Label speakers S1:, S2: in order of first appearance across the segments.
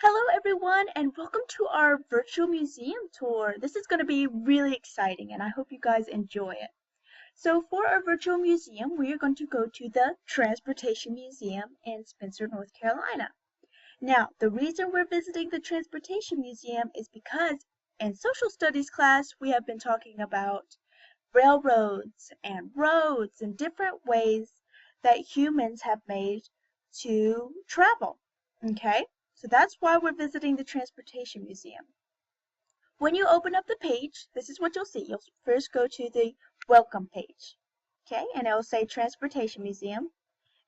S1: Hello everyone and welcome to our virtual museum tour. This is going to be really exciting and I hope you guys enjoy it. So for our virtual museum, we are going to go to the Transportation Museum in Spencer, North Carolina. Now, the reason we're visiting the Transportation Museum is because in social studies class, we have been talking about railroads and roads and different ways that humans have made to travel. Okay? So that's why we're visiting the Transportation Museum. When you open up the page, this is what you'll see. You'll first go to the welcome page. Okay, and it will say Transportation Museum.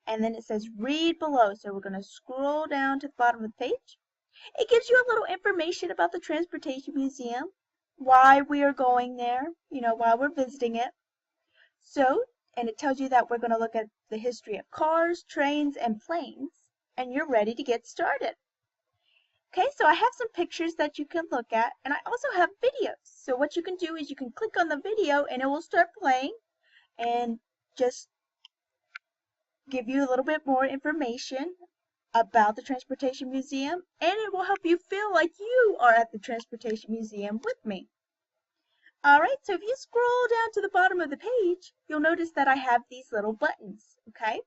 S1: And then it says read below. So we're going to scroll down to the bottom of the page. It gives you a little information about the Transportation Museum, why we are going there, why we're visiting it. So, and it tells you that we're going to look at the history of cars, trains, and planes. And you're ready to get started. Okay, so I have some pictures that you can look at, and I also have videos. So what you can do is you can click on the video and it will start playing and just give you a little bit more information about the Transportation Museum, and it will help you feel like you are at the Transportation Museum with me. Alright, so if you scroll down to the bottom of the page, you'll notice that I have these little buttons, okay?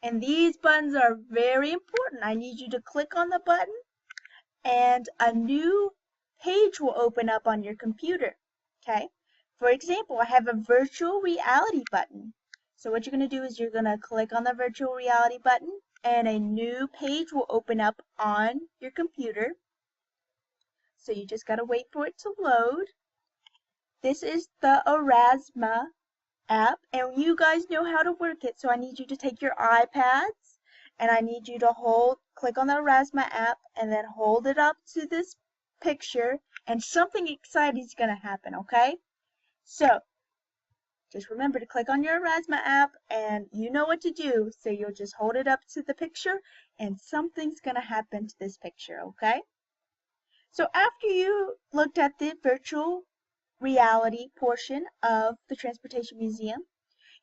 S1: And these buttons are very important. I need you to click on the button and a new page will open up on your computer. Okay? For example, I have a virtual reality button. So what you're going to do is you're going to click on the virtual reality button and a new page will open up on your computer. So you just got to wait for it to load. This is the Aurasma app and you guys know how to work it. So I need you to take your iPads and I need you to click on the Aurasma app and then hold it up to this picture and something exciting is going to happen, okay? So, just remember to click on your Aurasma app and you know what to do. So you'll just hold it up to the picture and something's going to happen to this picture, okay? So after you looked at the virtual reality portion of the Transportation Museum,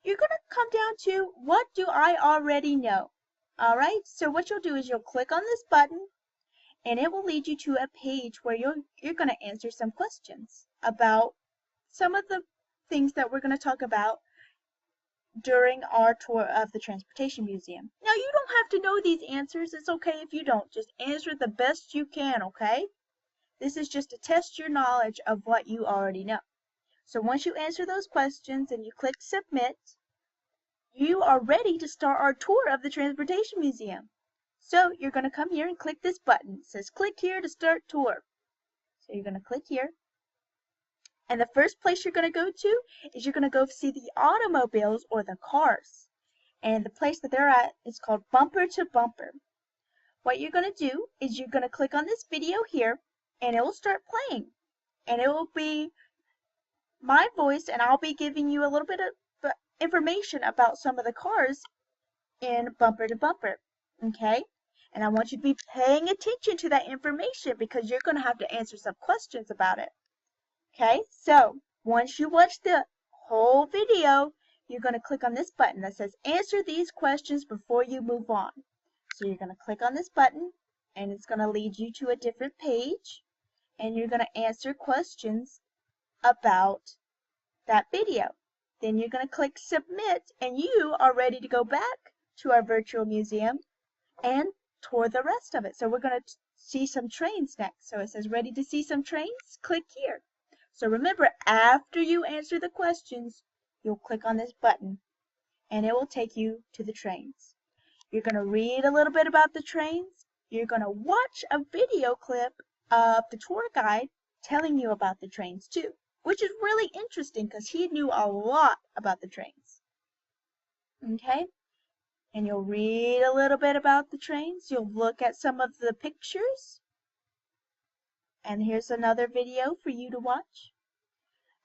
S1: you're going to come down to what do I already know? Alright, so what you'll do is you'll click on this button and it will lead you to a page where you're going to answer some questions about some of the things that we're going to talk about during our tour of the Transportation Museum. Now you don't have to know these answers, it's okay if you don't. Just answer the best you can, okay? This is just to test your knowledge of what you already know. So once you answer those questions and you click submit, you are ready to start our tour of the Transportation Museum. So you're going to come here and click this button. It says click here to start tour. So you're going to click here. And the first place you're going to go to is you're going to go see the automobiles or the cars. And the place that they're at is called Bumper to Bumper. What you're going to do is you're going to click on this video here and it will start playing. And it will be my voice and I'll be giving you a little bit of information about some of the cars in Bumper to Bumper, okay? And I want you to be paying attention to that information because you're going to have to answer some questions about it, okay? So once you watch the whole video, you're going to click on this button that says answer these questions before you move on. So you're going to click on this button and it's going to lead you to a different page and you're going to answer questions about that video. Then you're going to click submit and you are ready to go back to our virtual museum and tour the rest of it. So we're going to see some trains next. So it says ready to see some trains? Click here. So remember, after you answer the questions, you'll click on this button and it will take you to the trains. You're going to read a little bit about the trains. You're going to watch a video clip of the tour guide telling you about the trains too, which is really interesting because he knew a lot about the trains. Okay? And you'll read a little bit about the trains. You'll look at some of the pictures. And here's another video for you to watch.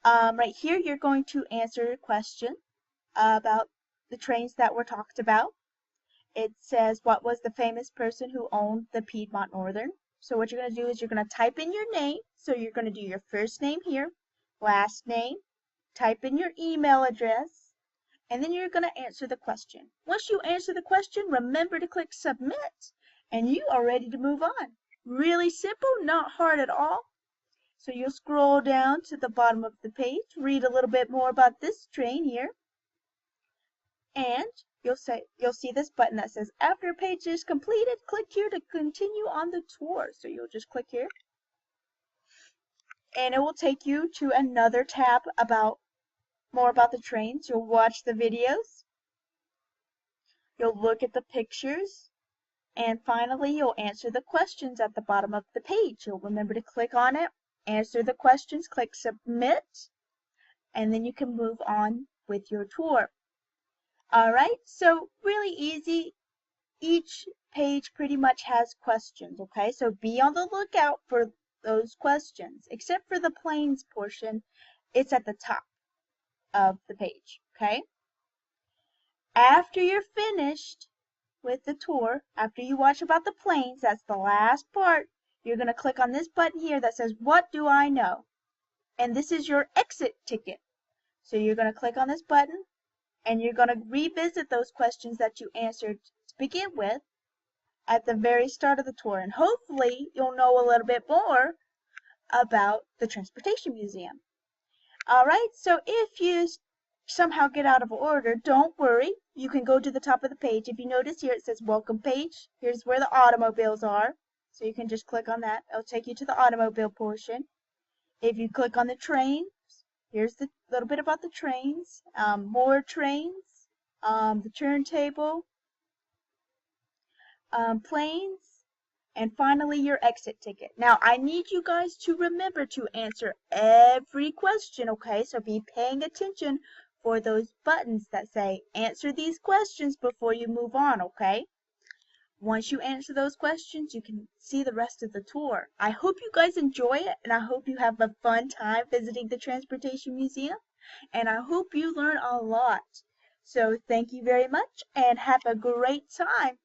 S1: Right here, you're going to answer a question about the trains that were talked about. It says, what was the famous person who owned the Piedmont Northern? So what you're going to do is you're going to type in your name. So you're going to do your first name here, last name, type in your email address, and then you're going to answer the question. Once you answer the question, remember to click submit, and you are ready to move on. Really simple, not hard at all. So you'll scroll down to the bottom of the page, read a little bit more about this train here, and you'll see this button that says after a page is completed, click here to continue on the tour. So you'll just click here, and it will take you to another tab about more about the trains. You'll watch the videos, you'll look at the pictures, and finally you'll answer the questions at the bottom of the page. You'll remember to click on it, answer the questions, click submit, and then you can move on with your tour. Alright, so really easy. Each page pretty much has questions, okay? So be on the lookout for those questions. Except for the planes portion, it's at the top of the page, okay? After you're finished with the tour, after you watch about the planes, that's the last part, you're going to click on this button here that says, What do I know? And this is your exit ticket. So you're going to click on this button, and you're going to revisit those questions that you answered to begin with at the very start of the tour, and hopefully you'll know a little bit more about the Transportation Museum. Alright, so if you somehow get out of order, don't worry. You can go to the top of the page. If you notice here it says welcome page. Here's where the automobiles are. So you can just click on that. It'll take you to the automobile portion. If you click on the trains, here's the little bit about the trains, more trains, the turntable, planes, and finally your exit ticket. Now I need you guys to remember to answer every question, okay? So be paying attention for those buttons that say answer these questions before you move on, okay? Once you answer those questions, you can see the rest of the tour. I hope you guys enjoy it, and I hope you have a fun time visiting the Transportation Museum, and I hope you learn a lot. So thank you very much, and have a great time.